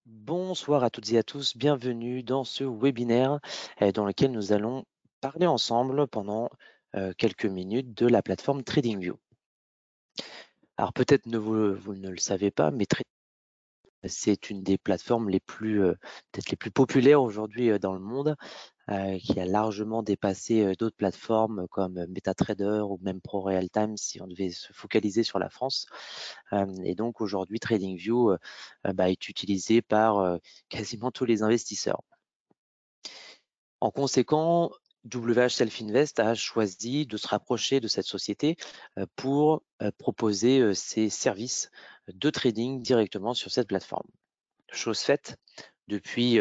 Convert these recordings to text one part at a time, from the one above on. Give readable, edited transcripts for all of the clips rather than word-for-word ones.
Bonsoir à toutes et à tous, bienvenue dans ce webinaire dans lequel nous allons parler ensemble pendant quelques minutes de la plateforme TradingView. Alors peut-être vous ne le savez pas, mais c'est une des plateformes peut-être les plus populaires aujourd'hui dans le monde, qui a largement dépassé d'autres plateformes comme MetaTrader ou même ProRealTime si on devait se focaliser sur la France. Et donc aujourd'hui, TradingView est utilisé par quasiment tous les investisseurs. En conséquent, WH Self Invest a choisi de se rapprocher de cette société pour proposer ses services de trading directement sur cette plateforme. Chose faite, depuis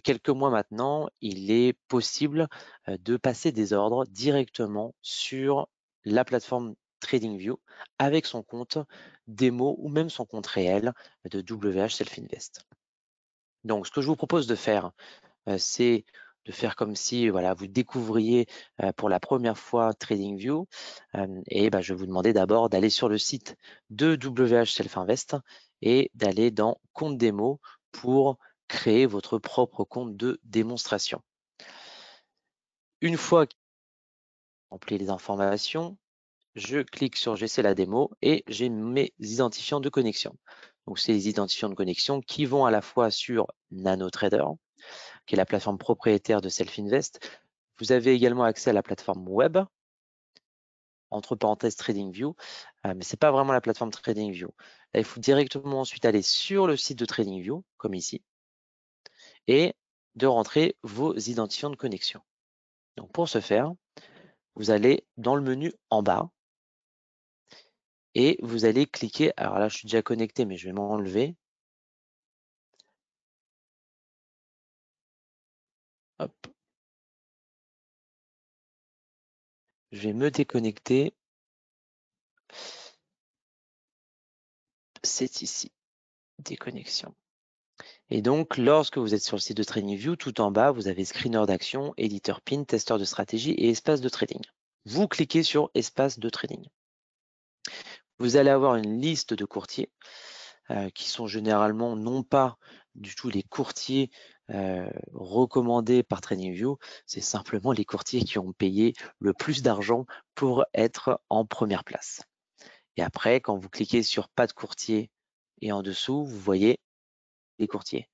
quelques mois maintenant, il est possible de passer des ordres directement sur la plateforme TradingView avec son compte démo ou même son compte réel de WH Self Invest. Donc, ce que je vous propose de faire, c'est de faire comme si vous découvriez pour la première fois TradingView. Et je vais vous demander d'abord d'aller sur le site de WH Self Invest et d'aller dans compte démo pour créer votre propre compte de démonstration. Une fois que vous rempli les informations, je clique sur j'essaie la démo et j'ai mes identifiants de connexion. Donc, c'est les identifiants de connexion qui vont à la fois sur NanoTrader, qui est la plateforme propriétaire de Self Invest. Vous avez également accès à la plateforme web, entre parenthèses TradingView, mais ce n'est pas vraiment la plateforme TradingView. Là, il faut directement ensuite aller sur le site de TradingView, comme ici, et de rentrer vos identifiants de connexion. Donc pour ce faire, vous allez dans le menu en bas et vous allez cliquer, alors là je suis déjà connecté mais je vais m'enlever. Hop. Je vais me déconnecter. C'est ici, déconnexion. Et donc, lorsque vous êtes sur le site de TradingView, tout en bas, vous avez screener d'action, éditeur PIN, testeur de stratégie et espace de trading. Vous cliquez sur espace de trading. Vous allez avoir une liste de courtiers qui sont généralement non pas du tout les courtiers recommandés par TradingView, c'est simplement les courtiers qui ont payé le plus d'argent pour être en première place. Et après, quand vous cliquez sur pas de courtier et en dessous, vous voyez les courtiers.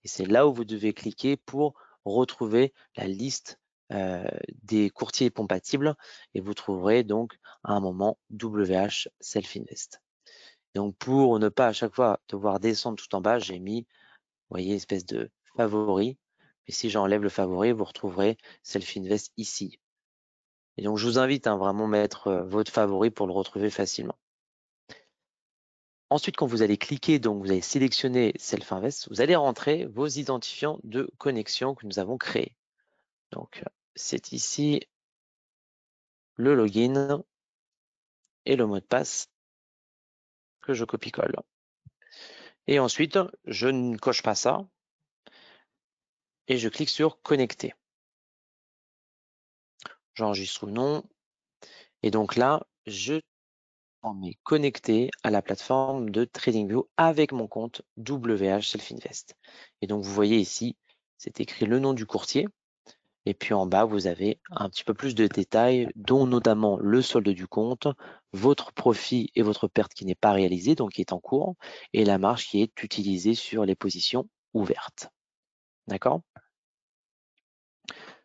Et c'est là où vous devez cliquer pour retrouver la liste des courtiers compatibles et vous trouverez donc à un moment WH Self Invest. Donc pour ne pas à chaque fois devoir descendre tout en bas, j'ai mis, vous voyez, espèce de favori. Et si j'enlève le favori, vous retrouverez Self Invest ici. Et donc je vous invite à vraiment mettre votre favori pour le retrouver facilement. Ensuite, quand vous allez cliquer, donc vous allez sélectionner Self Invest, vous allez rentrer vos identifiants de connexion que nous avons créés. Donc, c'est ici le login et le mot de passe que je copie-colle. Et ensuite, je ne coche pas ça et je clique sur connecter. J'enregistre le nom et donc là, je suis connecté à la plateforme de TradingView avec mon compte WH Self Invest. Et donc, vous voyez ici, c'est écrit le nom du courtier. Et puis en bas, vous avez un petit peu plus de détails, dont notamment le solde du compte, votre profit et votre perte qui n'est pas réalisée, donc qui est en cours, et la marge qui est utilisée sur les positions ouvertes. D'accord?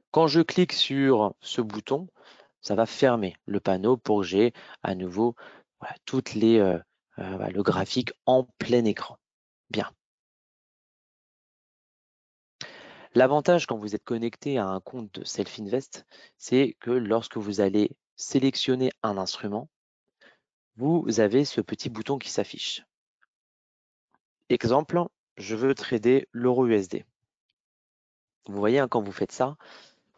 Quand je clique sur ce bouton, ça va fermer le panneau pour que j'ai à nouveau toutes le graphique en plein écran. Bien. L'avantage quand vous êtes connecté à un compte de Self Invest, c'est que lorsque vous allez sélectionner un instrument, vous avez ce petit bouton qui s'affiche. Exemple, je veux trader l'euro USD. Vous voyez, quand vous faites ça,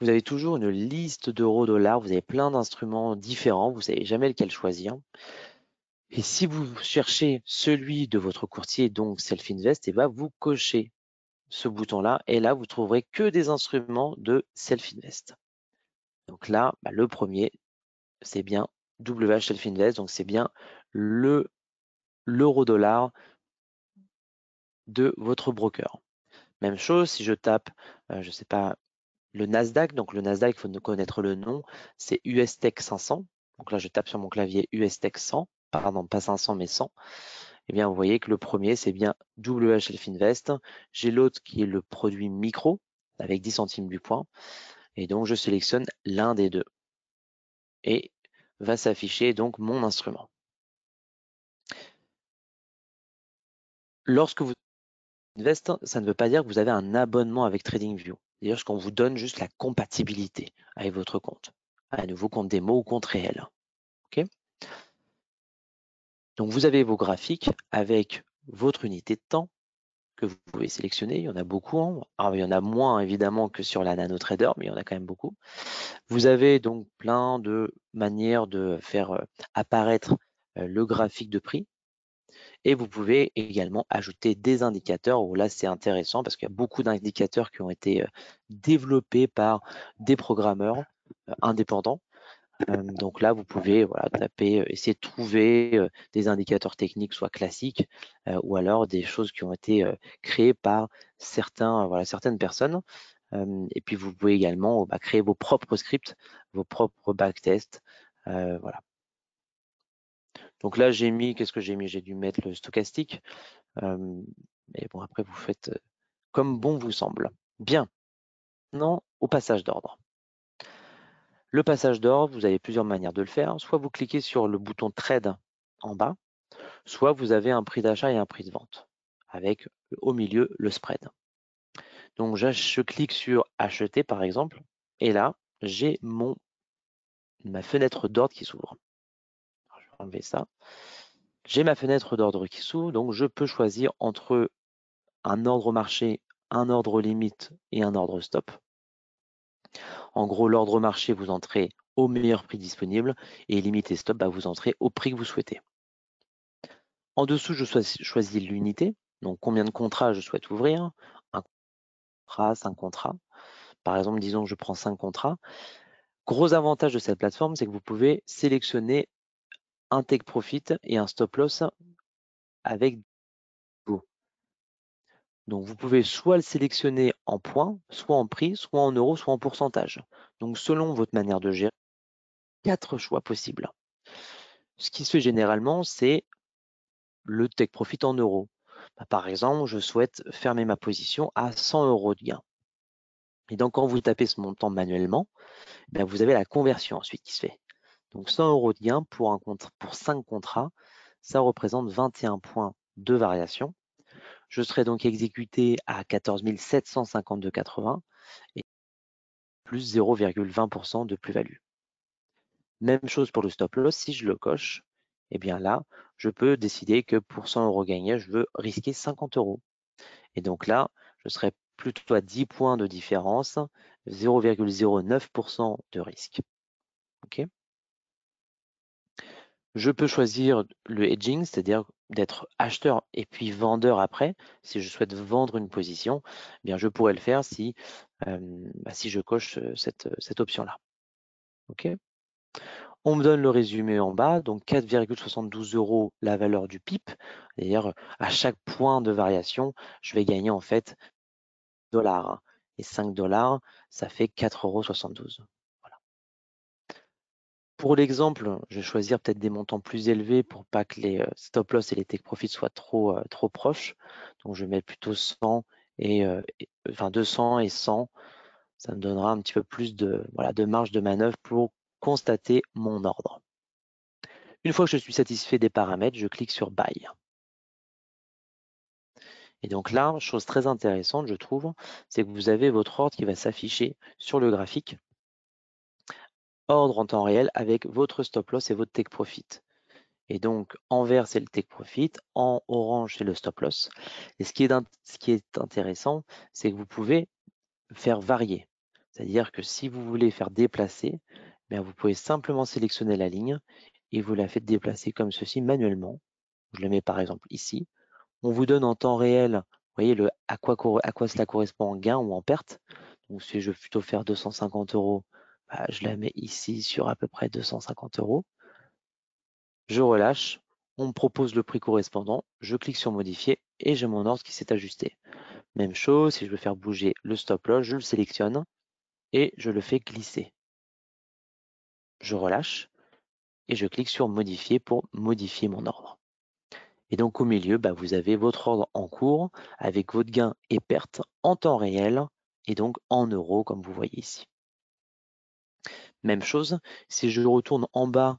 vous avez toujours une liste d'euros-dollars, vous avez plein d'instruments différents, vous ne savez jamais lequel choisir. Et si vous cherchez celui de votre courtier, donc Self Invest, et vous cochez ce bouton-là, et là, vous trouverez que des instruments de Self Invest. Donc là, le premier, c'est bien WH Self Invest, donc c'est bien l'euro-dollar de votre broker. Même chose, si je tape, je ne sais pas, le Nasdaq, donc le Nasdaq, il faut connaître le nom, c'est USTech 500. Donc là, je tape sur mon clavier USTech 100, pardon, pas 500, mais 100. Eh bien, vous voyez que le premier, c'est bien WH Finvest. J'ai l'autre qui est le produit micro, avec 10 centimes du point. Et donc, je sélectionne l'un des deux. Et va s'afficher donc mon instrument. Lorsque vous investez, ça ne veut pas dire que vous avez un abonnement avec TradingView. C'est-à-dire qu'on vous donne juste la compatibilité avec votre compte. À nouveau, compte démo ou compte réel. Okay, donc, vous avez vos graphiques avec votre unité de temps que vous pouvez sélectionner. Il y en a beaucoup. Hein. Alors, il y en a moins évidemment que sur la NanoTrader, mais il y en a quand même beaucoup. Vous avez donc plein de manières de faire apparaître le graphique de prix. Et vous pouvez également ajouter des indicateurs où là, c'est intéressant parce qu'il y a beaucoup d'indicateurs qui ont été développés par des programmeurs indépendants. Donc là, vous pouvez taper, essayer de trouver des indicateurs techniques, soit classiques, ou alors des choses qui ont été créées par certaines personnes. Et puis, vous pouvez également créer vos propres scripts, vos propres backtests. Voilà. Donc là, j'ai mis, qu'est-ce que j'ai mis? J'ai dû mettre le stochastique. Mais bon, après, vous faites comme bon vous semble. Bien. Maintenant, au passage d'ordre. Le passage d'ordre, vous avez plusieurs manières de le faire. Soit vous cliquez sur le bouton Trade en bas, soit vous avez un prix d'achat et un prix de vente, avec au milieu le spread. Donc, je clique sur Acheter, par exemple, et là, j'ai ma fenêtre d'ordre qui s'ouvre. Je vais enlever ça. J'ai ma fenêtre d'ordre qui s'ouvre, donc je peux choisir entre un ordre marché, un ordre limite et un ordre stop. En gros, l'ordre marché, vous entrez au meilleur prix disponible et limite et stop, vous entrez au prix que vous souhaitez. En dessous, je choisis l'unité, donc combien de contrats je souhaite ouvrir, un contrat, 5 contrats. Par exemple, disons que je prends 5 contrats. Gros avantage de cette plateforme, c'est que vous pouvez sélectionner un take profit et un stop loss avec Go. Donc, vous pouvez soit le sélectionner en points, soit en prix, soit en euros, soit en pourcentage. Donc, selon votre manière de gérer, 4 choix possibles. Ce qui se fait généralement, c'est le take profit en euros. Par exemple, je souhaite fermer ma position à 100 € de gain. Et donc, quand vous tapez ce montant manuellement, vous avez la conversion ensuite qui se fait. Donc, 100 € de gain pour 5 contrats, ça représente 21 points de variation. Je serai donc exécuté à 14 752,80 et plus 0,20% de plus-value. Même chose pour le stop loss, si je le coche, eh bien là, je peux décider que pour 100 € gagnés, je veux risquer 50 €. Et donc là, je serai plutôt à 10 points de différence, 0,09% de risque. Okay, je peux choisir le hedging, c'est-à-dire d'être acheteur et puis vendeur après. Si je souhaite vendre une position, eh bien je pourrais le faire si je coche cette option-là. Okay, on me donne le résumé en bas, donc 4,72 € la valeur du PIP. C'est-à-dire à chaque point de variation, je vais gagner en fait dollars. Et 5 $, ça fait 4,72 €. Voilà. Pour l'exemple, je vais choisir peut-être des montants plus élevés pour pas que les stop loss et les take profit soient trop proches. Donc je vais mettre plutôt 200 et 100. Ça me donnera un petit peu plus de marge de manœuvre pour constater mon ordre. Une fois que je suis satisfait des paramètres, je clique sur Buy. Et donc là, chose très intéressante, je trouve, c'est que vous avez votre ordre qui va s'afficher sur le graphique. Ordre en temps réel avec votre stop loss et votre take profit. Et donc, en vert, c'est le take profit, en orange, c'est le stop loss. Et ce qui est intéressant, c'est que vous pouvez faire varier. C'est-à-dire que si vous voulez faire déplacer, vous pouvez simplement sélectionner la ligne et vous la faites déplacer comme ceci manuellement. Je le mets par exemple ici. On vous donne en temps réel, vous voyez, à quoi cela correspond en gain ou en perte. Donc, si je veux plutôt faire 250 €, je la mets ici sur à peu près 250 €. Je relâche, on me propose le prix correspondant, je clique sur modifier et j'ai mon ordre qui s'est ajusté. Même chose, si je veux faire bouger le stop loss, je le sélectionne et je le fais glisser. Je relâche et je clique sur modifier pour modifier mon ordre. Et donc au milieu, vous avez votre ordre en cours avec votre gain et perte en temps réel et donc en euros comme vous voyez ici. Même chose, si je retourne en bas,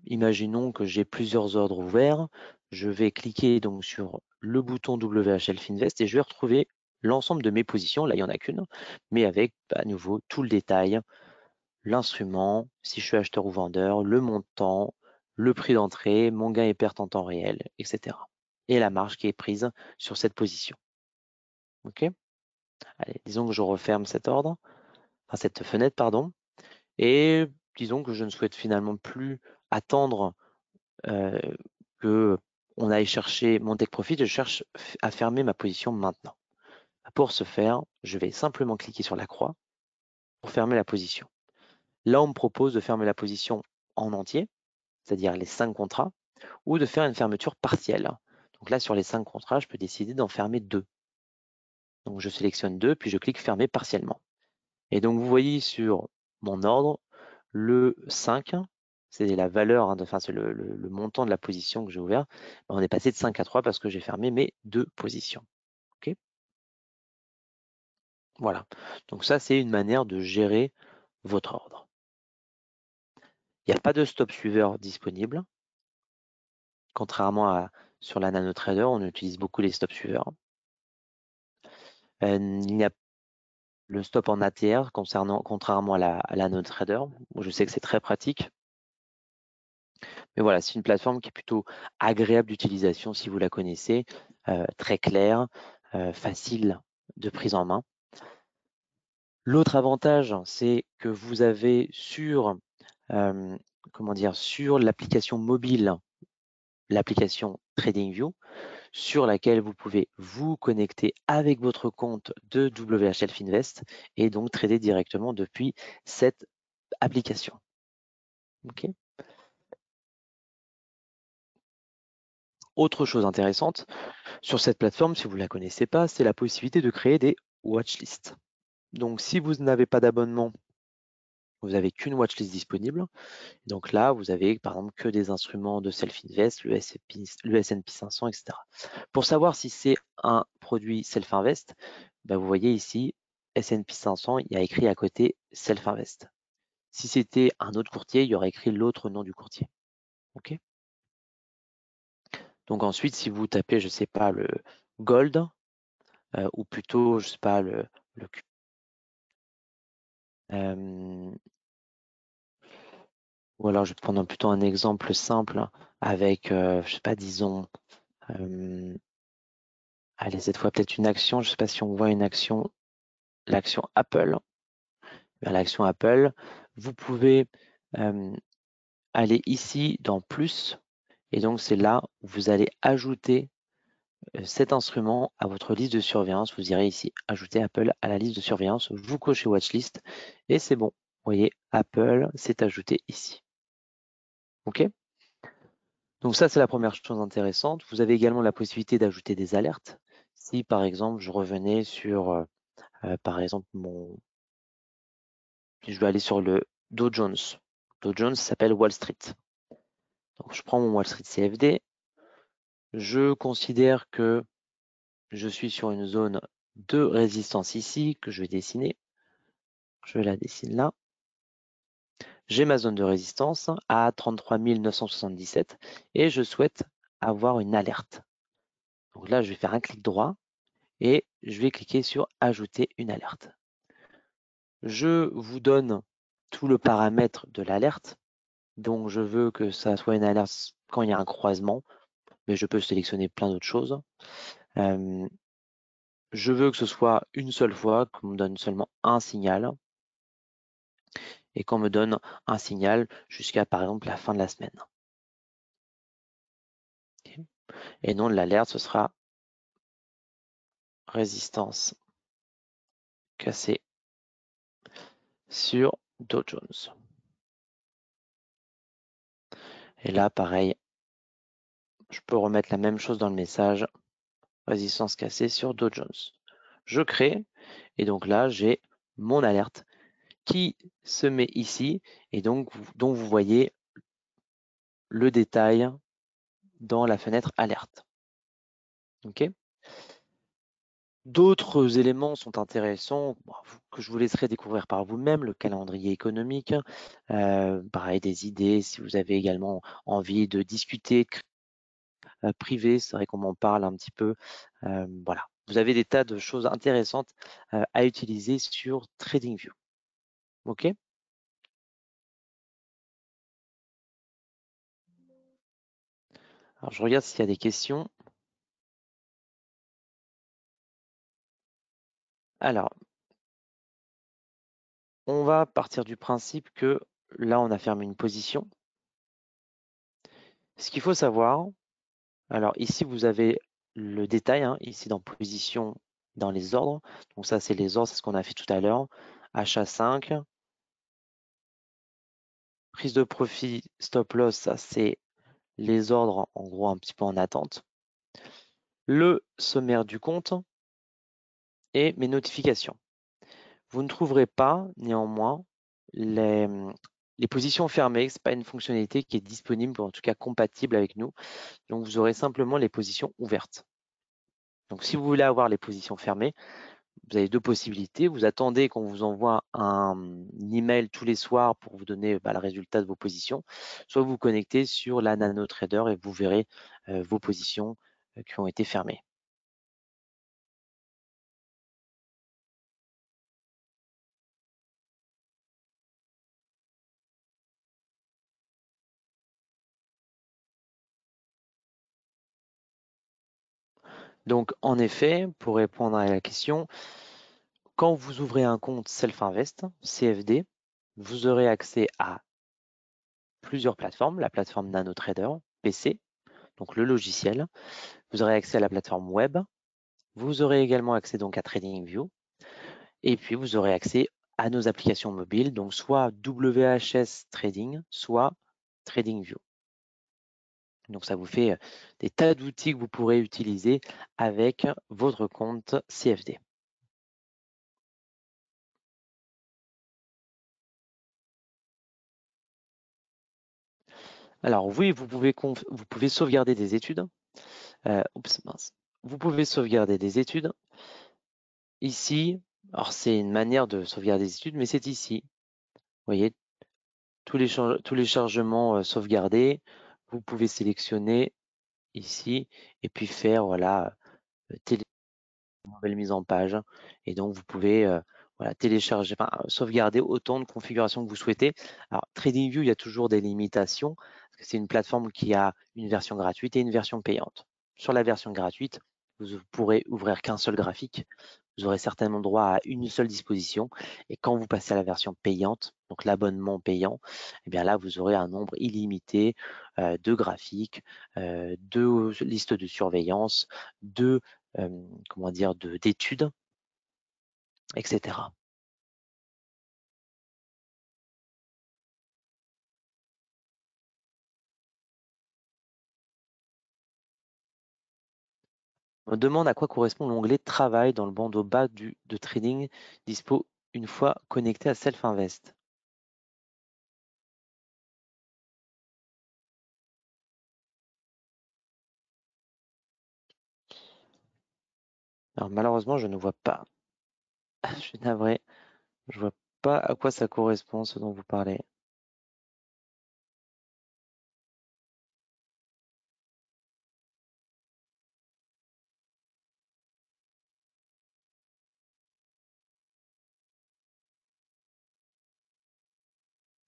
imaginons que j'ai plusieurs ordres ouverts, je vais cliquer donc sur le bouton WHL Finvest et je vais retrouver l'ensemble de mes positions, là il n'y en a qu'une, mais avec à nouveau tout le détail, l'instrument, si je suis acheteur ou vendeur, le montant, le prix d'entrée, mon gain et perte en temps réel, etc. Et la marge qui est prise sur cette position. Ok. Allez, disons que je referme cet ordre, enfin cette fenêtre, pardon, et disons que je ne souhaite finalement plus attendre que on aille chercher mon take profit, je cherche à fermer ma position maintenant. Pour ce faire, je vais simplement cliquer sur la croix pour fermer la position. Là, on me propose de fermer la position en entier, c'est-à-dire les 5 contrats, ou de faire une fermeture partielle. Donc là, sur les 5 contrats, je peux décider d'en fermer 2. Donc je sélectionne 2, puis je clique fermer partiellement. Et donc vous voyez sur mon ordre, le 5, c'est la valeur, enfin c'est le montant de la position que j'ai ouvert. On est passé de 5 à 3 parce que j'ai fermé mes 2 positions. Okay, voilà. Donc ça, c'est une manière de gérer votre ordre. Il n'y a pas de stop suiveur disponible. Contrairement à sur la NanoTrader, on utilise beaucoup les stop suiveurs. Il n'y a le stop en ATR contrairement à la NanoTrader. Je sais que c'est très pratique. Mais voilà, c'est une plateforme qui est plutôt agréable d'utilisation si vous la connaissez, très claire, facile de prise en main. L'autre avantage, c'est que vous avez sur l'application mobile, l'application TradingView, sur laquelle vous pouvez vous connecter avec votre compte de WHL Finvest et donc trader directement depuis cette application. Okay. Autre chose intéressante sur cette plateforme, si vous ne la connaissez pas, c'est la possibilité de créer des watchlists. Donc si vous n'avez pas d'abonnement, vous n'avez qu'une watchlist disponible. Donc là, vous avez par exemple que des instruments de self-invest, le S&P 500, etc. Pour savoir si c'est un produit self-invest, vous voyez ici S&P 500, il y a écrit à côté self-invest. Si c'était un autre courtier, il y aurait écrit l'autre nom du courtier. Ok. Donc ensuite, si vous tapez, je ne sais pas, le gold, ou plutôt, je ne sais pas, le ou alors je vais prendre plutôt un exemple simple avec, je ne sais pas, disons, allez, cette fois peut-être une action, je ne sais pas si on voit une action, l'action Apple. L'action Apple, vous pouvez aller ici dans plus, et donc c'est là où vous allez ajouter cet instrument à votre liste de surveillance. Vous irez ici ajouter Apple à la liste de surveillance, vous cochez watchlist et c'est bon. Vous voyez, Apple s'est ajouté ici. Ok. Donc ça, c'est la première chose intéressante. Vous avez également la possibilité d'ajouter des alertes. Si par exemple, je revenais sur, par exemple, je vais aller sur le Dow Jones. Dow Jones s'appelle Wall Street. Donc je prends mon Wall Street CFD. Je considère que je suis sur une zone de résistance ici que je vais dessiner. Je la dessine là. J'ai ma zone de résistance à 33 977 et je souhaite avoir une alerte. Donc là, je vais faire un clic droit et je vais cliquer sur ajouter une alerte. Je vous donne tout le paramètre de l'alerte. Donc je veux que ça soit une alerte quand il y a un croisement, mais je peux sélectionner plein d'autres choses. Je veux que ce soit une seule fois, qu'on me donne seulement un signal et qu'on me donne un signal jusqu'à par exemple la fin de la semaine. Okay. Et non, l'alerte, ce sera résistance cassée sur Dow Jones. Et là, pareil, je peux remettre la même chose dans le message. résistance cassée sur Dow Jones. Je crée et donc là j'ai mon alerte qui se met ici et donc dont vous voyez le détail dans la fenêtre alerte. Ok. D'autres éléments sont intéressants que je vous laisserai découvrir par vous-même, le calendrier économique, pareil des idées, si vous avez également envie de discuter privé, c'est vrai qu'on m'en parle un petit peu. Voilà, vous avez des tas de choses intéressantes à utiliser sur TradingView. Ok. Alors je regarde s'il y a des questions. Alors, on va partir du principe que là, on a fermé une position. Ce qu'il faut savoir, alors ici, vous avez le détail, hein, ici dans position, dans les ordres. Donc ça, c'est les ordres, c'est ce qu'on a fait tout à l'heure. Achat 5. Prise de profit, stop loss, ça c'est les ordres en gros un petit peu en attente. Le sommaire du compte et mes notifications. Vous ne trouverez pas néanmoins les positions fermées, ce n'est pas une fonctionnalité qui est disponible, ou en tout cas compatible avec nous. Donc vous aurez simplement les positions ouvertes. Donc si vous voulez avoir les positions fermées, vous avez deux possibilités. Vous attendez qu'on vous envoie un email tous les soirs pour vous donner le résultat de vos positions. Soit vous vous connectez sur la NanoTrader et vous verrez vos positions qui ont été fermées. Donc en effet, pour répondre à la question, quand vous ouvrez un compte Self-Invest, CFD, vous aurez accès à plusieurs plateformes, la plateforme NanoTrader, PC, donc le logiciel. Vous aurez accès à la plateforme web. Vous aurez également accès donc à TradingView. Et puis vous aurez accès à nos applications mobiles, donc soit WHS Trading, soit TradingView. Donc ça vous fait des tas d'outils que vous pourrez utiliser avec votre compte CFD. Alors oui, vous pouvez sauvegarder des études. Vous pouvez sauvegarder des études. Ici, alors c'est une manière de sauvegarder des études, mais c'est ici. Vous voyez, tous les chargements sauvegardés. Vous pouvez sélectionner ici et puis faire voilà, nouvelle mise en page. Et donc, vous pouvez télécharger, sauvegarder autant de configurations que vous souhaitez. Alors, TradingView, il y a toujours des limitations parce que c'est une plateforme qui a une version gratuite et une version payante. Sur la version gratuite, vous pourrez ouvrir qu'un seul graphique. Vous aurez certainement droit à une seule disposition. Et quand vous passez à la version payante, donc l'abonnement payant, eh bien là, vous aurez un nombre illimité de graphiques, de listes de surveillance, de comment dire, d'études, etc. On me demande à quoi correspond l'onglet Travail dans le bandeau bas de Trading dispo une fois connecté à Self-Invest. Alors malheureusement, je ne vois pas. Je suis navré. Je vois pas à quoi ça correspond, ce dont vous parlez.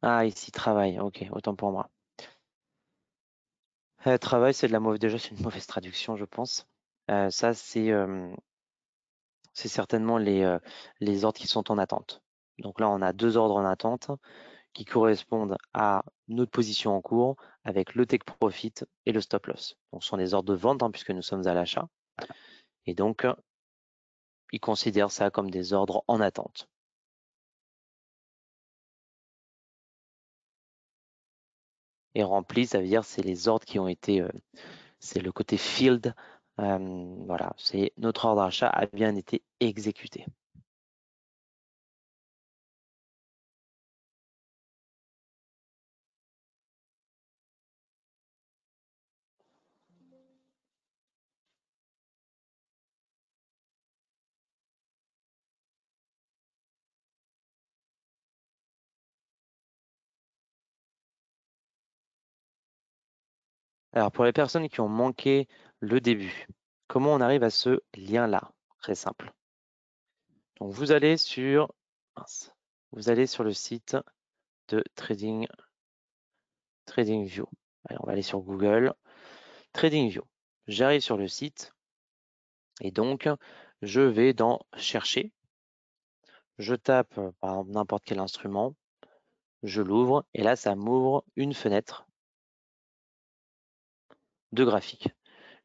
Ah, ici, travail. Ok, autant pour moi. Travail, c'est de la mauvaise. Déjà, c'est une mauvaise traduction, je pense. Ça, c'est certainement les ordres qui sont en attente. Donc là, on a deux ordres en attente qui correspondent à notre position en cours avec le take profit et le stop loss. Donc, ce sont des ordres de vente puisque nous sommes à l'achat. Et donc, ils considèrent ça comme des ordres en attente. Et rempli, ça veut dire c'est les ordres qui ont été, c'est le côté field Voilà, c'est notre ordre d'achat a bien été exécuté. Alors pour les personnes qui ont manqué le début, comment on arrive à ce lien-là? Très simple. Donc vous allez sur, vous allez sur le site de TradingView. Allez, on va aller sur Google, TradingView. J'arrive sur le site et donc je vais dans chercher. Je tape par exemple n'importe quel instrument, je l'ouvre et là ça m'ouvre une fenêtre de graphique.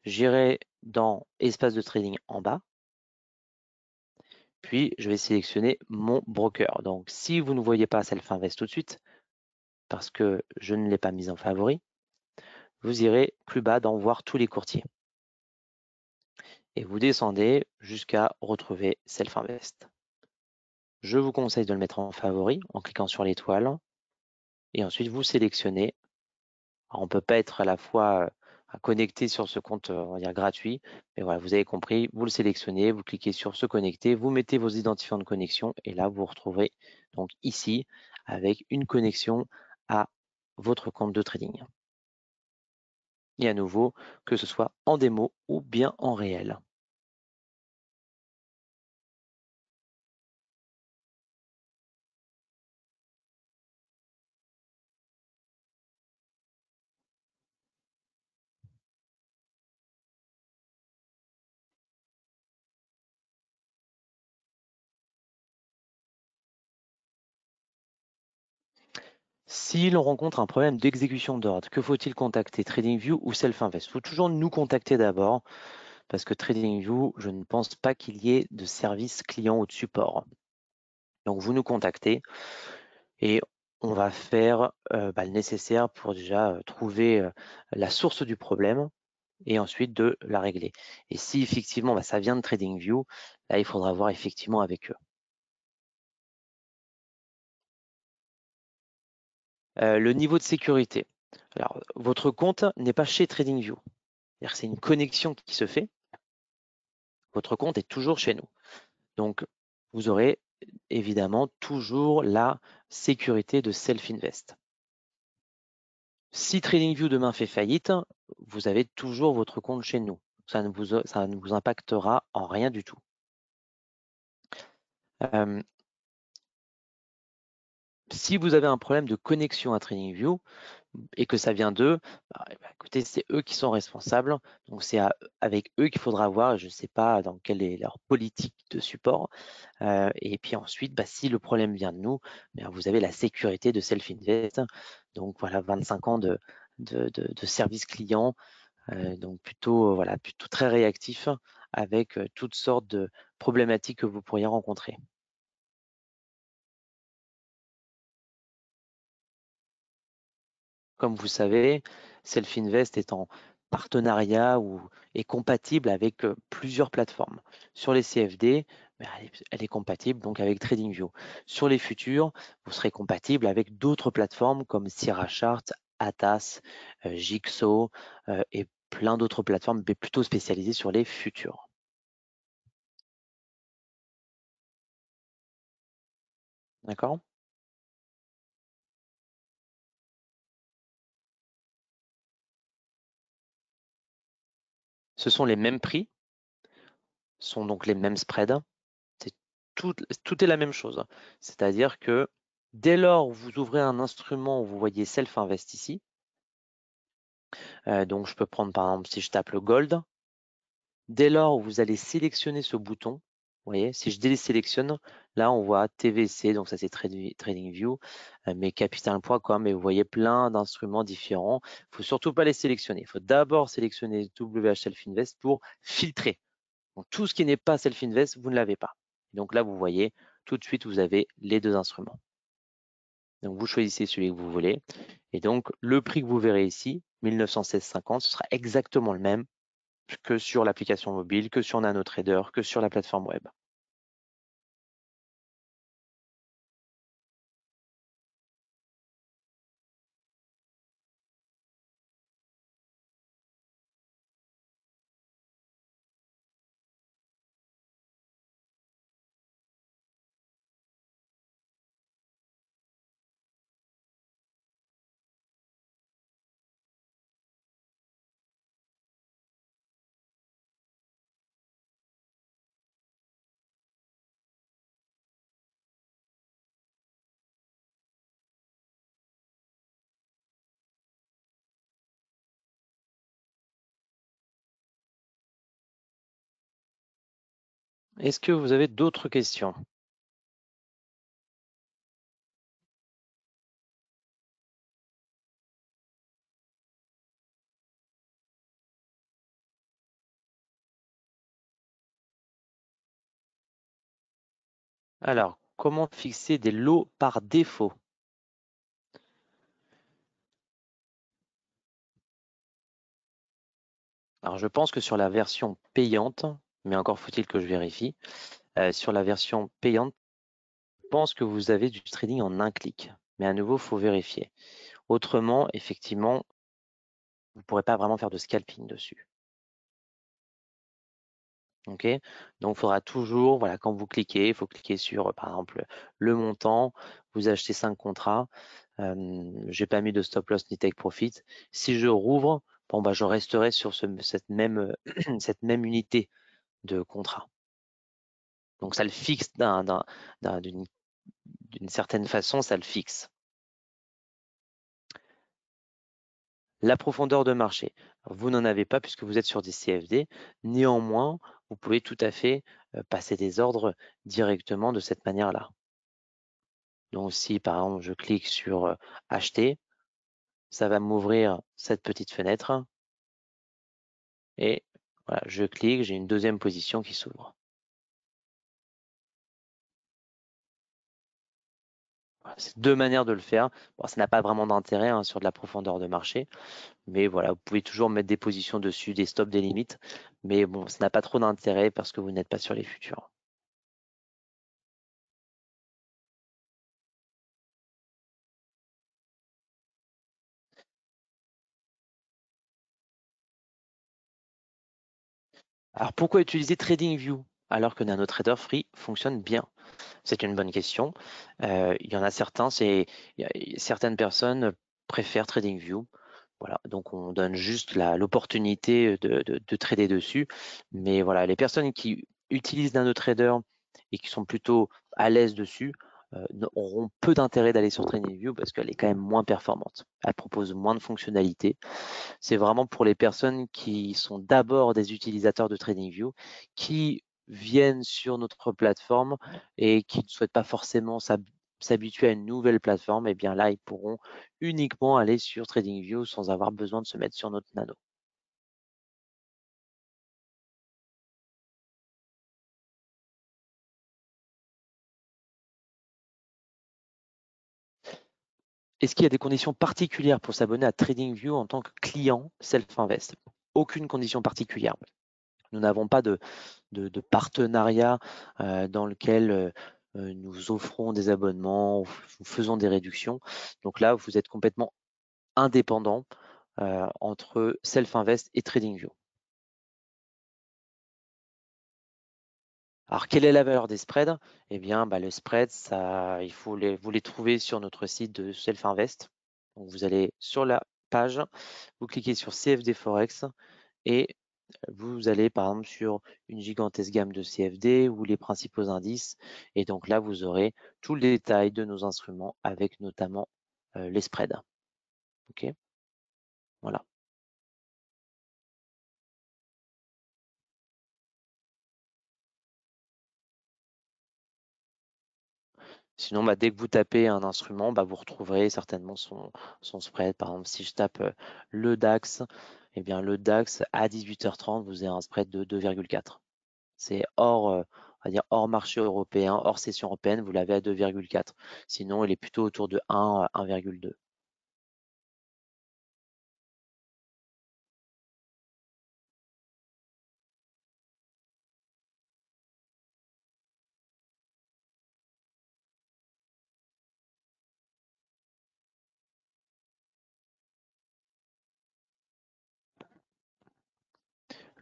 J'irai dans espace de trading en bas, puis je vais sélectionner mon broker. Donc si vous ne voyez pas Self-Invest tout de suite, parce que je ne l'ai pas mise en favori, vous irez plus bas dans voir tous les courtiers. Et vous descendez jusqu'à retrouver Self-Invest. Je vous conseille de le mettre en favori en cliquant sur l'étoile et ensuite vous sélectionnez. Alors, on ne peut pas être à la fois connecté sur ce compte, on va dire gratuit, mais voilà, vous avez compris, vous le sélectionnez, vous cliquez sur se connecter, vous mettez vos identifiants de connexion et là vous vous retrouvez donc ici avec une connexion à votre compte de trading. Et à nouveau, que ce soit en démo ou bien en réel. Si l'on rencontre un problème d'exécution d'ordre, que faut-il contacter? TradingView ou Self-Invest? Il faut toujours nous contacter d'abord parce que TradingView, je ne pense pas qu'il y ait de service client ou de support. Donc vous nous contactez et on va faire le nécessaire pour déjà trouver la source du problème et ensuite de la régler. Et si effectivement ça vient de TradingView, là il faudra voir effectivement avec eux. Le niveau de sécurité. Alors votre compte n'est pas chez TradingView. C'est une connexion qui se fait. Votre compte est toujours chez nous. Donc vous aurez évidemment toujours la sécurité de Self-Invest. Si TradingView demain fait faillite, vous avez toujours votre compte chez nous. Ça ne vous impactera en rien du tout. Si vous avez un problème de connexion à TradingView et que ça vient d'eux, écoutez, c'est eux qui sont responsables. Donc c'est avec eux qu'il faudra voir, je ne sais pas dans quelle est leur politique de support. Et puis ensuite, si le problème vient de nous, vous avez la sécurité de Self-Invest. Donc voilà, 25 ans de service client. Donc plutôt, plutôt très réactif avec toutes sortes de problématiques que vous pourriez rencontrer. Comme vous savez, Self-Invest est en partenariat ou est compatible avec plusieurs plateformes. Sur les CFD, elle est compatible donc avec TradingView. Sur les futurs, vous serez compatible avec d'autres plateformes comme Sierra Chart, Atas, Jigsaw et plein d'autres plateformes, mais plutôt spécialisées sur les futurs. D'accord? Ce sont les mêmes prix, sont donc les mêmes spreads. Tout est la même chose. C'est-à-dire que dès lors où vous ouvrez un instrument où vous voyez Self-Invest ici, donc je peux prendre par exemple si je tape le Gold, dès lors où vous allez sélectionner ce bouton, vous voyez, si je désélectionne, là on voit TVC, donc ça c'est TradingView, mais Capital.com, et vous voyez plein d'instruments différents. Il ne faut surtout pas les sélectionner. Il faut d'abord sélectionner WH Self-Invest pour filtrer. Donc tout ce qui n'est pas Self-Invest, vous ne l'avez pas. Donc là, vous voyez, tout de suite, vous avez les deux instruments. Donc vous choisissez celui que vous voulez. Et donc le prix que vous verrez ici, 1916,50, ce sera exactement le même que sur l'application mobile, que sur NanoTrader, que sur la plateforme web. Est-ce que vous avez d'autres questions? Alors, comment fixer des lots par défaut? Alors, je pense que sur la version payante, mais encore faut-il que je vérifie, sur la version payante, je pense que vous avez du trading en un clic. Mais à nouveau, il faut vérifier. Autrement, effectivement, vous ne pourrez pas vraiment faire de scalping dessus. Ok, donc il faudra toujours, voilà, quand vous cliquez, il faut cliquer sur, par exemple, le montant, vous achetez 5 contrats, j'ai pas mis de stop loss ni take profit. Si je rouvre, bon, bah, je resterai sur cette même, cette même unité de contrat. Donc ça le fixe d'une certaine façon, ça le fixe. La profondeur de marché, vous n'en avez pas puisque vous êtes sur des CFD. Néanmoins, vous pouvez tout à fait passer des ordres directement de cette manière-là. Donc si par exemple je clique sur acheter, ça va m'ouvrir cette petite fenêtre et voilà, je clique, j'ai une deuxième position qui s'ouvre. Voilà, c'est deux manières de le faire. Bon, ça n'a pas vraiment d'intérêt hein, sur de la profondeur de marché, mais voilà, vous pouvez toujours mettre des positions dessus, des stops, des limites, mais bon, ça n'a pas trop d'intérêt parce que vous n'êtes pas sur les futurs. Alors pourquoi utiliser TradingView alors que NanoTrader Free fonctionne bien? C'est une bonne question. Il y en a certains, certaines personnes préfèrent TradingView. Voilà, donc on donne juste l'opportunité de trader dessus. Mais voilà, les personnes qui utilisent NanoTrader et qui sont plutôt à l'aise dessus auront peu d'intérêt d'aller sur TradingView parce qu'elle est quand même moins performante. Elle propose moins de fonctionnalités. C'est vraiment pour les personnes qui sont d'abord des utilisateurs de TradingView, qui viennent sur notre plateforme et qui ne souhaitent pas forcément s'habituer à une nouvelle plateforme, et bien là, ils pourront uniquement aller sur TradingView sans avoir besoin de se mettre sur notre nano. Est-ce qu'il y a des conditions particulières pour s'abonner à TradingView en tant que client Self-Invest? Aucune condition particulière. Nous n'avons pas de partenariat dans lequel nous offrons des abonnements, nous faisons des réductions. Donc là, vous êtes complètement indépendant entre Self-Invest et TradingView. Alors, quelle est la valeur des spreads? Eh bien, le spread, ça, vous les trouver sur notre site de Self-Invest. Donc, vous allez sur la page, vous cliquez sur CFD Forex et vous allez par exemple sur une gigantesque gamme de CFD ou les principaux indices. Et donc là, vous aurez tout le détail de nos instruments avec notamment les spreads. OK, voilà. Sinon, dès que vous tapez un instrument, vous retrouverez certainement son spread. Par exemple, si je tape le DAX, eh bien le DAX à 18h30, vous avez un spread de 2,4. C'est hors, on va dire hors marché européen, hors session européenne, vous l'avez à 2,4. Sinon, il est plutôt autour de 1, 1,2.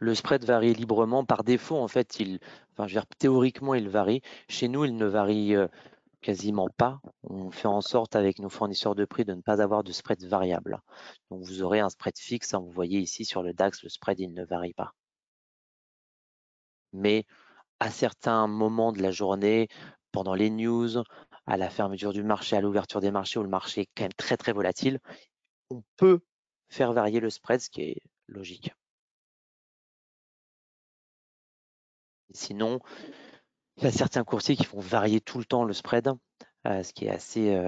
Le spread varie librement. Par défaut, en fait, enfin, je veux dire, théoriquement, il varie. Chez nous, il ne varie quasiment pas. On fait en sorte avec nos fournisseurs de prix de ne pas avoir de spread variable. Donc vous aurez un spread fixe, hein. Vous voyez ici sur le DAX, le spread, il ne varie pas. Mais à certains moments de la journée, pendant les news, à la fermeture du marché, à l'ouverture des marchés où le marché est quand même très très volatile, on peut faire varier le spread, ce qui est logique. Sinon, il y a certains courtiers qui font varier tout le temps le spread, ce qui est assez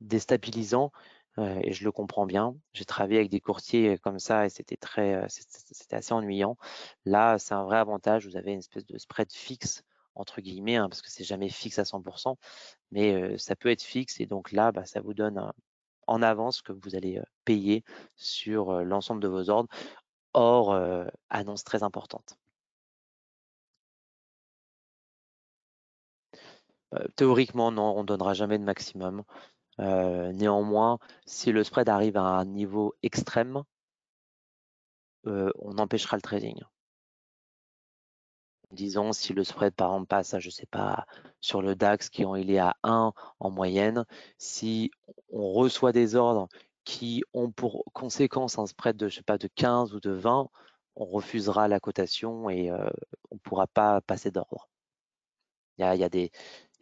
déstabilisant, et je le comprends bien. J'ai travaillé avec des courtiers comme ça et c'était assez ennuyant. Là, c'est un vrai avantage. Vous avez une espèce de spread fixe entre guillemets, hein, parce que c'est jamais fixe à 100%, mais ça peut être fixe et donc là, bah, ça vous donne en avance que vous allez payer sur l'ensemble de vos ordres, hors annonce très importante. Théoriquement, non, on ne donnera jamais de maximum. Néanmoins, si le spread arrive à un niveau extrême, on empêchera le trading. Disons, si le spread, par exemple, passe à, je sais pas, sur le DAX, il est à 1 en moyenne, si on reçoit des ordres qui ont pour conséquence un spread de, je sais pas, de 15 ou de 20, on refusera la cotation et on ne pourra pas passer d'ordre. Il y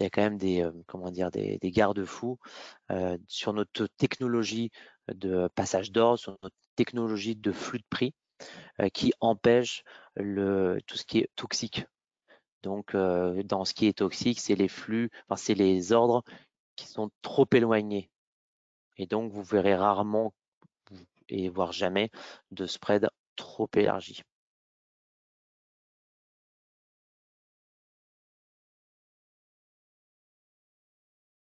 a quand même comment dire, des garde-fous sur notre technologie de passage d'ordre, sur notre technologie de flux de prix qui empêche tout ce qui est toxique. Donc, dans ce qui est toxique, c'est les flux, enfin, c'est les ordres qui sont trop éloignés. Et donc, vous verrez rarement et voire jamais de spread trop élargi.